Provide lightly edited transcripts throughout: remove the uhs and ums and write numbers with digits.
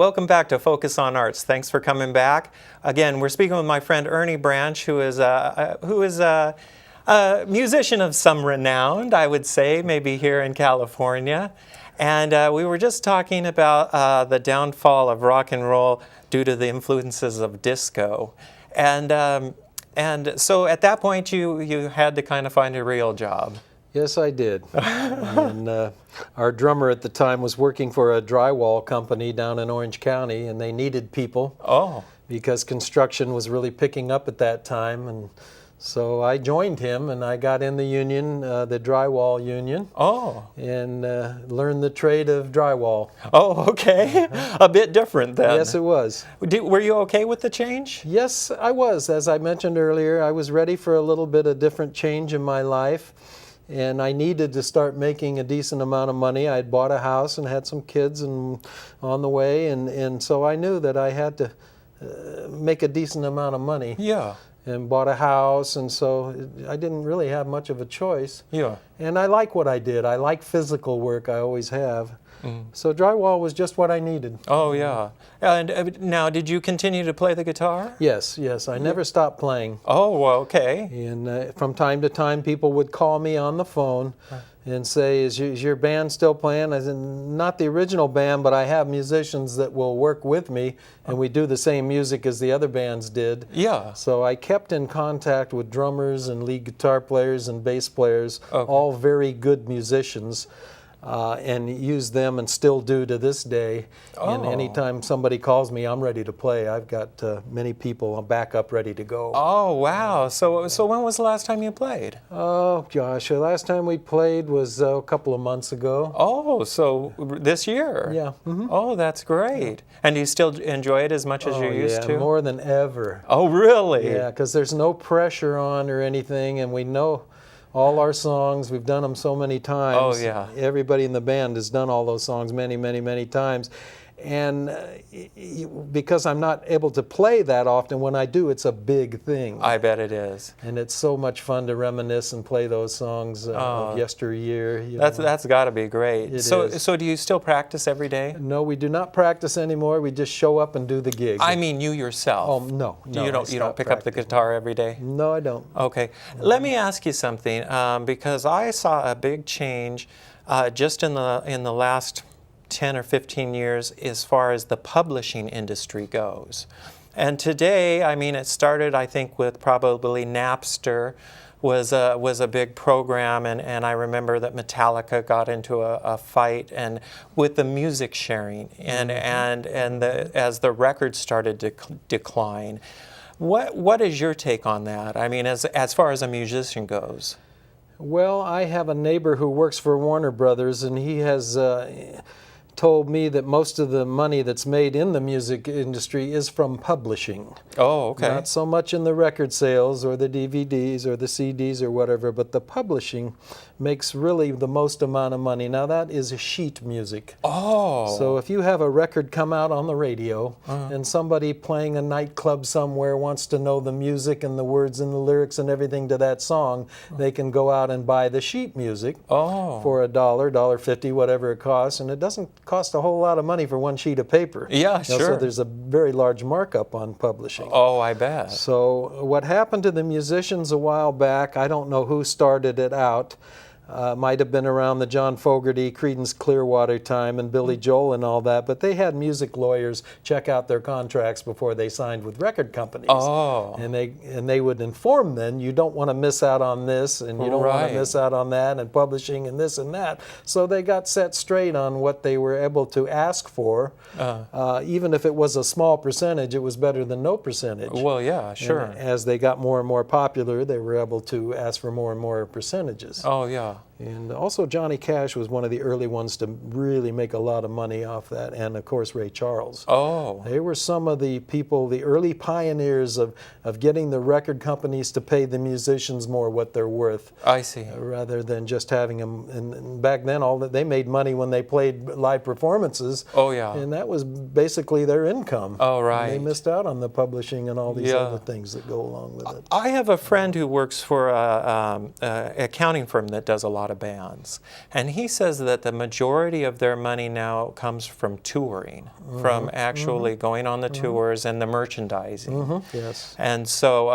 welcome back to Focus on Arts. Thanks for coming back. Again, we're speaking with my friend Ernie Branch, who is a musician of some renown, I would say, maybe here in California. And we were just talking about the downfall of rock and roll due to the influences of disco. And so at that point, you had to kind of find a real job. Yes, I did. And our drummer at the time was working for a drywall company down in Orange County, and they needed people. Oh. Because construction was really picking up at that time. And so I joined him, and I got in the union, the drywall union. Oh. And learned the trade of drywall. Oh, okay. A bit different then. Yes, it was. Were you okay with the change? Yes, I was. As I mentioned earlier, I was ready for a little bit of different change in my life. And I needed to start making a decent amount of money. I had bought a house and had some kids and on the way, and so I knew that I had to make a decent amount of money. Yeah. And bought a house, and so I didn't really have much of a choice. Yeah. And I like what I did. I like physical work. I always have. So drywall was just what I needed. Oh, yeah. And now, did you continue to play the guitar? Yes, yes. I never stopped playing. Oh, well, okay. And from time to time, people would call me on the phone and say, is your band still playing? I said, not the original band, but I have musicians that will work with me, and we do the same music as the other bands did. Yeah. So I kept in contact with drummers and lead guitar players and bass players, all very good musicians. And use them and still do to this day. And anytime somebody calls me, I'm ready to play. I've got many people on backup ready to go. Oh, wow. So when was the last time you played? Oh, gosh. The last time we played was a couple of months ago. Oh, so this year? Yeah. Oh, that's great. And do you still enjoy it as much as you used to? More than ever. Oh, really? Yeah, because there's no pressure on or anything, and we know all our songs. We've done them so many times. Oh, yeah. Everybody in the band has done all those songs many, many, many times. And because I'm not able to play that often, when I do, it's a big thing. I bet it is. And it's so much fun to reminisce and play those songs of yesteryear. That's got to be great. So do you still practice every day? No, we do not practice anymore. We just show up and do the gig. I mean, you yourself. Oh, no. You don't pick up the guitar every day? No, I don't. Okay. Let me ask you something, because I saw a big change just in the last 10 or 15 years as far as the publishing industry goes. And today, I mean, it started, I think, with probably Napster was a big program, and I remember that Metallica got into a fight and with the music sharing, and as the records started to decline. What is your take on that? I mean, as far as a musician goes. Well, I have a neighbor who works for Warner Brothers, and he has told me that most of the money that's made in the music industry is from publishing. Oh, okay. Not so much in the record sales or the DVDs or the CDs or whatever, but the publishing makes really the most amount of money. Now that is sheet music. Oh. So if you have a record come out on the radio and somebody playing a nightclub somewhere wants to know the music and the words and the lyrics and everything to that song, they can go out and buy the sheet music for $1, $1.50, whatever it costs, and it doesn't cost a whole lot of money for one sheet of paper. Yeah, sure. So there's a very large markup on publishing. Oh, I bet. So what happened to the musicians a while back, I don't know who started it out. Might have been around the John Fogerty, Creedence Clearwater time and Billy Joel and all that, but they had music lawyers check out their contracts before they signed with record companies. Oh. And they would inform them, you don't want to miss out on this, and you don't want to miss out on that, and publishing and this and that. So they got set straight on what they were able to ask for. Even if it was a small percentage, it was better than no percentage. Well, yeah, sure. And as they got more and more popular, they were able to ask for more and more percentages. Oh, yeah. And also Johnny Cash was one of the early ones to really make a lot of money off that, and of course Ray Charles. Oh. They were some of the people, the early pioneers of getting the record companies to pay the musicians more what they're worth. I see. Rather than just having them, and back then they made money when they played live performances. Oh, yeah. And that was basically their income. Oh, right. And they missed out on the publishing and all these other things that go along with it. I have a friend who works for an accounting firm that does has a lot of bands. And he says that the majority of their money now comes from touring, from actually going on the tours and the merchandising. Yes. And so,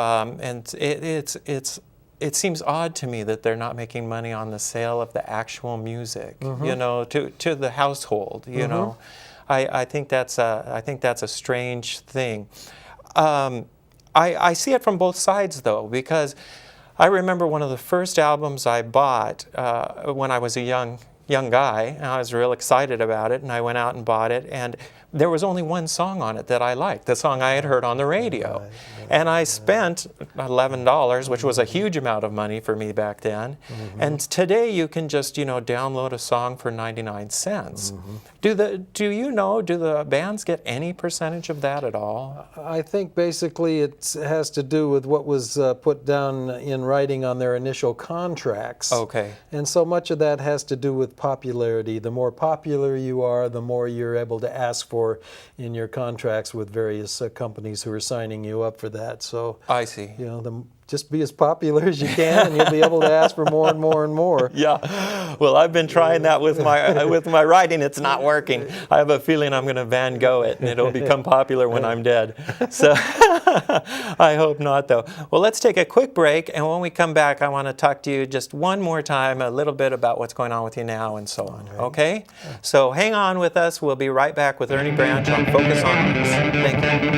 it seems odd to me that they're not making money on the sale of the actual music, you know, to the household, you know. I think that's a strange thing. I see it from both sides, though, because I remember one of the first albums I bought when I was a young guy, and I was real excited about it, and I went out and bought it, and there was only one song on it that I liked, the song I had heard on the radio. And I spent $11, which was a huge amount of money for me back then. And today you can just, you know, download a song for 99 cents. Do the bands get any percentage of that at all? I think basically it has to do with what was put down in writing on their initial contracts. Okay. And so much of that has to do with popularity. The more popular you are, the more you're able to ask for in your contracts with various companies who are signing you up for that. So I see. You know, just be as popular as you can, and you'll be able to ask for more and more and more. Yeah. Well, I've been trying that with my writing. It's not working. I have a feeling I'm going to Van Gogh it, and it'll become popular when I'm dead. So I hope not, though. Well, let's take a quick break, and when we come back, I want to talk to you just one more time, a little bit about what's going on with you now and so on. Okay? So hang on with us. We'll be right back with Ernie Branch on Focus on Arts. Thank you.